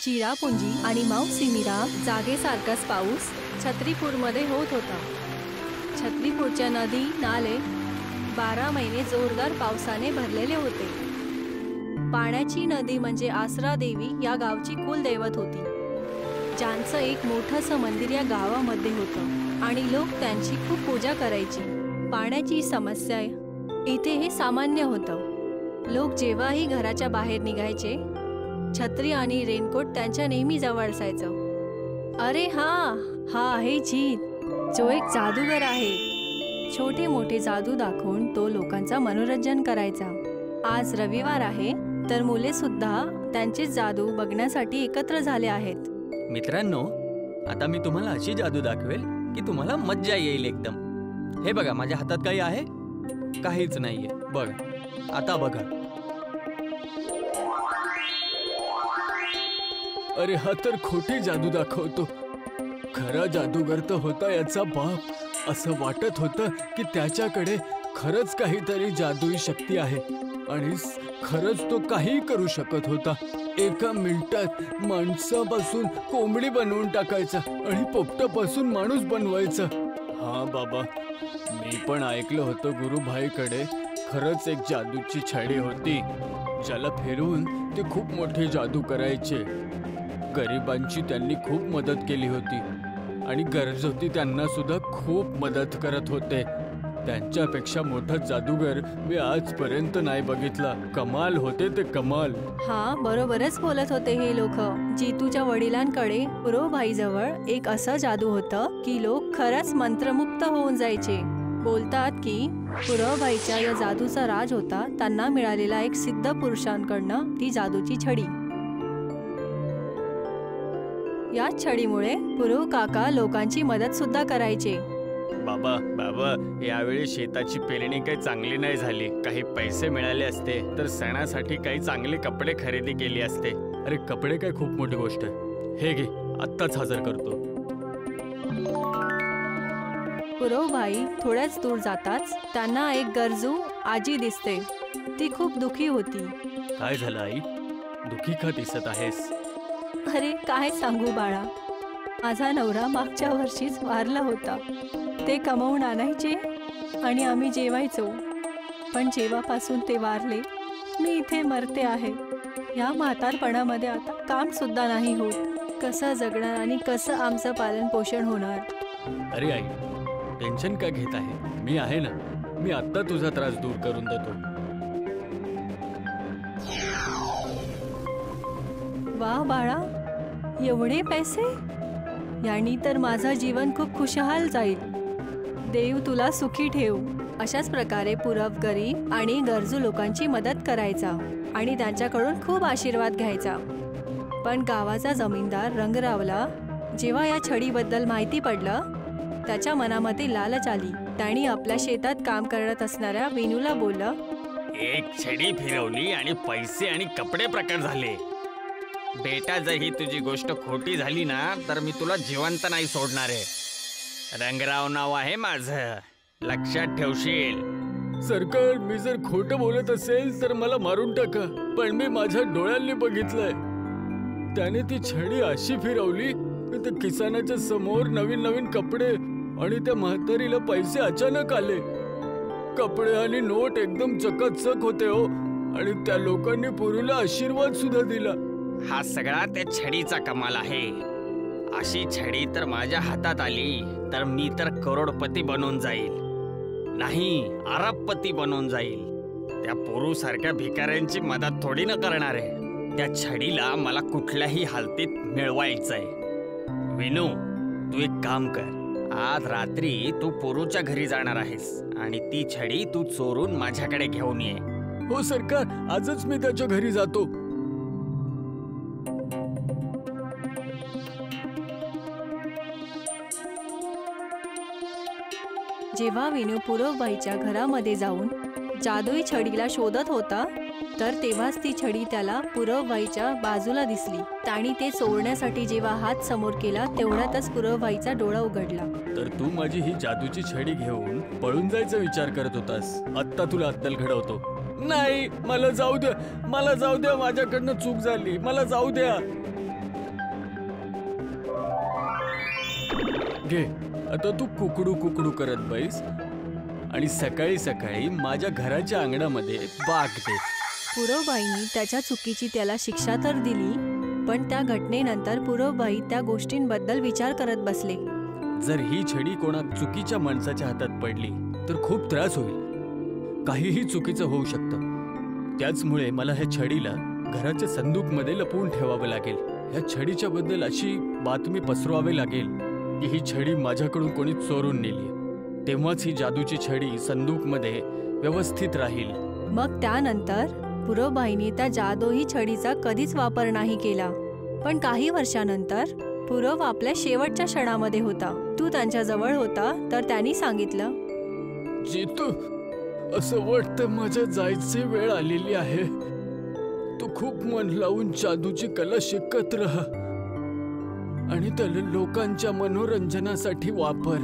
चिरापुंजी आणि मावसी मीरा जागेसारखाच पाऊस छत्रीपूरमध्ये होत होता. छत्रीपूरच्या नदी नाले 12 महिने जोरदार पावसाने भरलेले होते. पाण्याची नदी म्हणजे आसरा देवी या गावची कुलदैवत होती, ज्यांचं एक मोठंसं मंदिर या गावामध्ये होतं आणि लोक त्यांची खूप पूजा करायची. पाण्याची समस्या इथे हे सामान्य होतं. लोक जेव्हाही घराच्या बाहेर निघायचे, छत्री आणि रेनकोट त्यांच्या नेहमी जवळ असायचं. अरे हा आहे जीत, जो एक जादूगर आहे. छोटे मोठे जादू दाखवून तो लोकांचा मनोरंजन करायचा. आज रविवार आहे, तर मुले सुद्धा त्यांचे जादू बघण्यासाठी एकत्र झाले आहेत. मित्रांनो, आता मी तुम्हाला अशी जादू दाखवेल की तुम्हाला मज्जा येईल एकदम. हे बघा, माझ्या हातात काही आहे? काहीच नाहीये. बघा, आता बघा. अरे हा तर खोटी जादू दाखवतो. खरा जादूगर तर होता याचा बाप. असं वाटत होतं की त्याच्याकडे खरंच काहीतरी जादुई शक्ती आहे आणि खरंच तो काही करू शकत होता. एका मिनिटात माणसापासून कोंबडी बनवून टाकायचा आणि पोपटापासून माणूस बनवायचा. हा बाबा, मी पण ऐकलं होतं गुरुभाईकडे खरंच एक जादूची छडी होती, ज्याला फिरवून ते खूप मोठी जादू करायचे. गरिबांची त्यांनी खूप मदत केली होती आणि गरजोती त्यांना सुद्धा खूप मदत करत होते. त्यांच्यापेक्षा मोठा जादूगर मी आजपर्यंत नाही बघितला. कमाल होते ते, कमाल. हा, बरोबरच बोलत होते हे लोक. जीतूच्या वडिलांकडे पुरोभाईजवळ एक असं जादू होतं की लोक खरंच मंत्रमुक्त होऊन जायचे. बोलतात की पुरोभाईच्या या जादूचा राज होता त्यांना मिळालेला एक सिद्ध पुरुषांकडनं ती जादूची छडी. या छडीमुळे पुरो काका लोकांची मदत सुद्धा करायचे. बाबा, यावेळी शेताची पेरणी काही चांगली नाही झाली. काही पैसे मिळाले असते तर सणासाठी काही चांगले कपडे खरेदी केली असते. अरे कपडे काय खूप मोठी गोष्ट आहे. हे घे, आत्ताच हजर करतो. पुरोभाई थोड्याच दूर जाताच त्यांना एक गरजू आजी दिसते. ती खूप दुखी होती. काय झालं आई? दुखी का दिसत आहेस? अरे काय सांगू बाळा, माझा नवरा मागच्या वर्षीच वारला होता. ते कमवून आणायचे आणि आम्ही जेवायचो, पण जेव्हापासून ते वारले मी इथे मरते आहे. या म्हातारपणामध्ये आता काम सुद्धा नाही होत. कसं जगणार आणि कसं आमचं पालन पोषण होणार? अरे आई, टेन्शन का घेत आहे? मी आहे ना. मी आत्ता तुझा त्रास दूर करून देतो. वा बाळा, एवढे पैसे? यांनी तर माझं जीवन खूप खुशहाल जाईल. देव तुला सुखी ठेव. अशाच प्रकारे पुरव गरीब आणि गरजू लोकांची मदत करायचा आणि त्यांच्याकडून खूप आशीर्वाद घ्यायचा. पण गावाचा जमीनदार रंगरावला जेव्हा या छडीबद्दल माहिती पडलं, त्याच्या मनामध्ये लालच आली. त्याने आपल्या शेतात काम करत असणाऱ्या विनूला बोललं, एक छडी फिरवली आणि पैसे आणि कपडे प्रकट झाले. बेटा, जर ही तुझी गोष्ट खोटी झाली ना, तर मी तुला जिवंत नाही सोडणार आहे. रंगराव नाव आहे माझं, लक्षात ठेवशील. सरकार, मी जर खोटं बोलत असेल तर मला मारून टाका, पण मी माझ्या डोळ्यांनी बघितलंय. त्याने ती छडी अशी फिरवली की त्या किसानाच्या समोर नवीन नवीन कपडे आणि त्या म्हातारीला पैसे अचानक आले. कपडे आणि नोट एकदम चकाचक होते हो, आणि त्या लोकांनी पुरूला आशीर्वाद सुद्धा दिला. हा सगळा त्या छडीचा कमाल आहे. अशी छडी तर माझ्या हातात आली तर मी तर करोडपती बनून जाईल, नाही अरबपती बनून जाईल. त्या पुरू सारख्या भिकाऱ्यांची मदत थोडी न करणार आहे. त्या छडीला मला कुठल्याही हालतीत मिळवायचंय. विनू, तू एक काम कर. आज रात्री तू पुरूच्या घरी जाणार आहेस आणि ती छडी तू चोरून माझ्याकडे घेऊन ये. हो सरकार, आजच मी त्याच्या घरी जातो. जेव्हा विनू पुरोबाईच्या घरामध्ये जाऊन जादुई छडीला शोधत होता, तर तेव्हाच ती छडी त्याला पुरोबाईच्या बाजूला दिसली. त्याने ते चोरण्यासाठी जेव्हा हात समोर केला, तेवढ्यातच पुरोबाईचा डोळा उघडला. तर तू माझी ही जादूची छडी घेऊन पळून जायचा विचार करत होतास. आत्ता तुला अत्तल घडवतो. नाही, मला जाऊ द्या, मला जाऊ द्या. माझ्याकडनं चूक झाली, मला जाऊ द्या. घे, आता तू कुकडू कुकडू करत बैस आणि सकाळी सकाळी माझ्या घराच्या अंगणामध्ये बाग दे. पुरवबाईंनी त्याच्या चुकीची त्याला शिक्षा तर दिली, पण त्या घटनेनंतर पुरवबाई त्या गोष्टींबद्दल विचार करत बसले. जर ही छडी कोणा चुकीच्या माणसाच्या हातात पडली तर खूप त्रास होईल. काहीही चुकीचं होऊ शकतं. त्याचमुळे मला ह्या छडीला घराच्या संदूकमध्ये लपवून ठेवावं लागेल. ह्या छडीच्या बद्दल अशी बातमी पसरवावी लागेल की ही छडी माझ्याकडून कोणी चोरून नेली. तेव्हाच ही जादूची छडी संदूकमध्ये व्यवस्थित राहील. मग त्यानंतर पुरवबाईने त्या जादूई छडीचा कधीच वापर नाही केला. पण काही वर्षानंतर पुरव आपल्या शेवटच्या क्षणामध्ये होता. तू त्यांच्या जवळ होता तर त्यांनी सांगितलं, जितू, असं वाटतं माझ्या जायची वेळ आलेली आहे. तू खूप मन लावून जादूची कला शिकत राहा आणि त्याला लोकांच्या मनोरंजनासाठी वापर.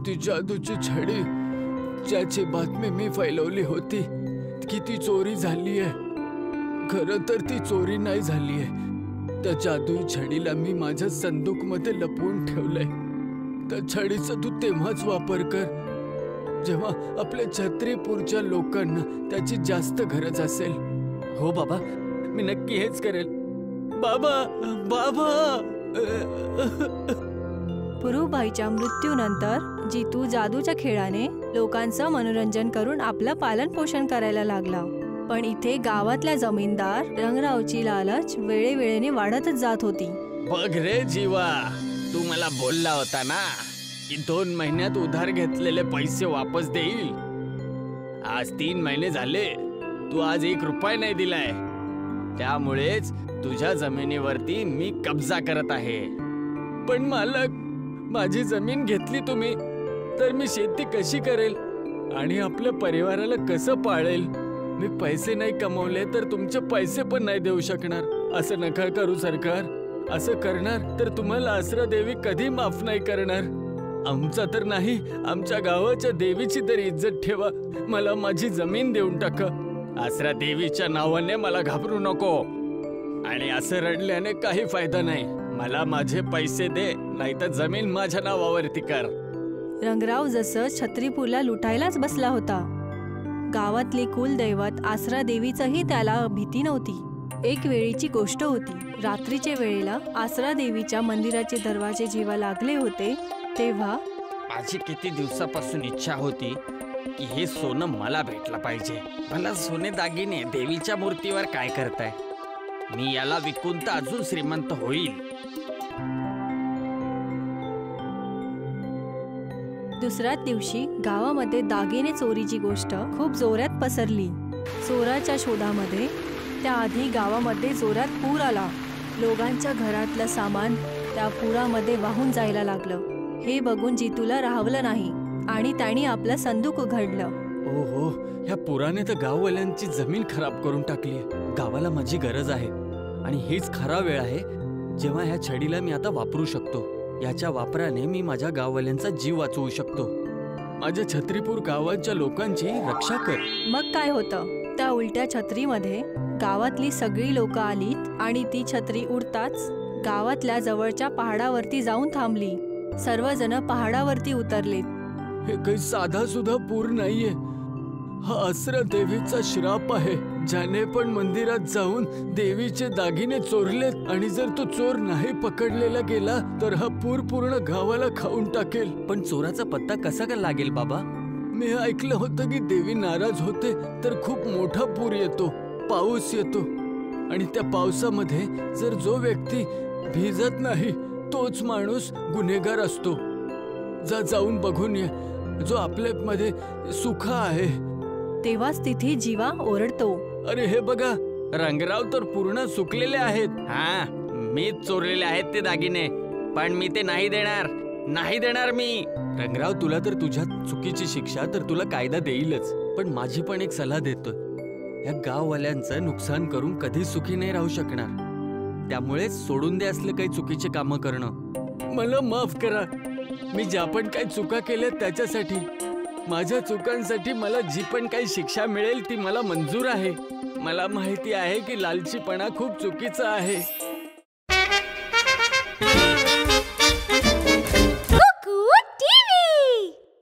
ती जादूची छडी ज्याची बातमी मी फैलवली होती की ती चोरी झाली आहे, खरं तर ती चोरी नाही झाली आहे. त्या जादुई छडीला मी माझ्या संदूकमध्ये लपवून ठेवलंय. त्या छडीचा तू तेव्हाच वापर कर जेव्हा आपल्या छत्रीपूरच्या लोकांना त्याची जास्त गरज असेल. हो बाबा, मी नक्की हेच करेल. बाबा, बाबा. पुरुबाईच्या मृत्यूनंतर जितू जादूच्या खेळाने लोकांचं मनोरंजन करून आपलं पालन पोषण करायला लागला. पण इथे गावातल्या जमीनदार रंगरावची लालच वेळेवेळेने वाढतच जात होती. बघ रे जीवा, तू मला बोलला होता ना की 2 महिन्यात उधार घेतलेले पैसे वापस देईल. आज 3 महिने झाले, तू आज 1 रुपया नाही दिलाय. त्यामुळेच तुझ्या जमिनीवरती मी कब्जा करत आहे. पण मालक, माझी जमीन घेतली तुम्ही तर मी शेती कशी करेल आणि आपल्या परिवाराला कसं पाळेल? मी पैसे नाही कमवले तर तुमचे पैसे पण नाही देऊ शकणार. असं नका करू सरकार. असं करणार तर तुम्हाला आसरा देवी कधी माफ नाही करणार. आमचा तर नाही, आमच्या गावाच्या देवीची तरी इज्जत ठेवा. मला माझी जमीन देऊन टाका. आसरा देवीच्या नावाने मला घाबरू नको आणि असं रडल्याने काही फायदा नाही. मला माझे पैसे दे, नाहीतर जमीन माझ्या नावावरती कर. रंगराव जसं छत्रीपूरला लुटायलाच बसला होता. गावातली कुलदैवत आसरा देवीचंही त्याला भीती नव्हती. एक वेळीची गोष्ट होती. रात्रीच्या वेळेला आसरा देवीच्या मंदिराचे दरवाजे जेव्हा लागले होते तेव्हा माझी किती दिवसापासून इच्छा होती की हे सोनं मला भेटलं पाहिजे. मला सोने दागिने देवीच्या मूर्तीवर काय करताय? मी याला विकून तर अजून श्रीमंत होईल. दुसऱ्याच दिवशी गावामध्ये दागिने चोरीची गोष्ट खूप जोरात पसरली. चोराच्या शोधामध्ये त्याआधी गावामध्ये जोरात पूर आला. लोकांच्या घरातलं सामान त्या पुरामध्ये वाहून जायला लागलं. हे बघून जितूला राहवलं नाही आणि त्याने आपलं संदूक उघडलं. ओहो, ह्या पुराने तर गाववाल्यांची जमीन खराब करून टाकली. गावाला माझी गरज आहे आणि हीच खरा वेळ आहे जेव्हा ह्या छडीला मी आता वापरू शकतो. याच्या वापराने मी माझ्या गाववाल्यांचा जीव वाचवू शकतो. माझ्या छत्रीपूर गावाच्या लोकांची रक्षा कर. मग काय होतं, त्या उलट्या छत्रीमध्ये गावातली सगळी लोक आलीत आणि ती छत्री उडताच गावातल्या जवळच्या पहाडावरती जाऊन थांबली. सर्वजण पहाडावरती उतरलेत. हे काही साधा सुद्धा पूर नाहीये. हा आसरा देवीचा श्राप आहे, ज्याने पण मंदिरात जाऊन देवीचे दागिने चोरलेत आणि जर तो चोर नाही पकडलेला गेला तर हा पूर पूर्ण गावाला खाऊन टाकेल. पण चोराचा पत्ता कसा काय लागेल बाबा? मी ऐकलं होतं की देवी नाराज होते तर खूप मोठा पूर येतो, पाऊस येतो आणि त्या पावसामध्ये जर जो व्यक्ती भिजत नाही तोच माणूस गुन्हेगार असतो. जाऊन बघून ये, जो आपल्यामध्ये सुखा आहे. तेव्हाच तिथे जीवा ओरडतो, अरे हे बघा, रंगराव तर पूर्ण सुकलेले आहेत. हा, मीच चोरलेले आहेत ते दागिने, पण मी ते नाही देणार मी. रंगराव, तुला तर तुझ्या चुकीची शिक्षा तर तुला कायदा देईलच, पण माझी पण एक सल्ला देतो. या गाववाल्यांचं नुकसान करून कधी सुखी नाही राहू शकणार. त्यामुळे सोडून दे असले काही चुकीचे कामं करणं. मला माफ करा. मी ज्या पण काही चुका केल्या त्याच्यासाठी, माझ्या चुकांसाठी मला जी पण काही शिक्षा मिळेल ती मला मंजूर आहे. मला माहिती आहे की लालचीपणा खूप चुकीचा आहे.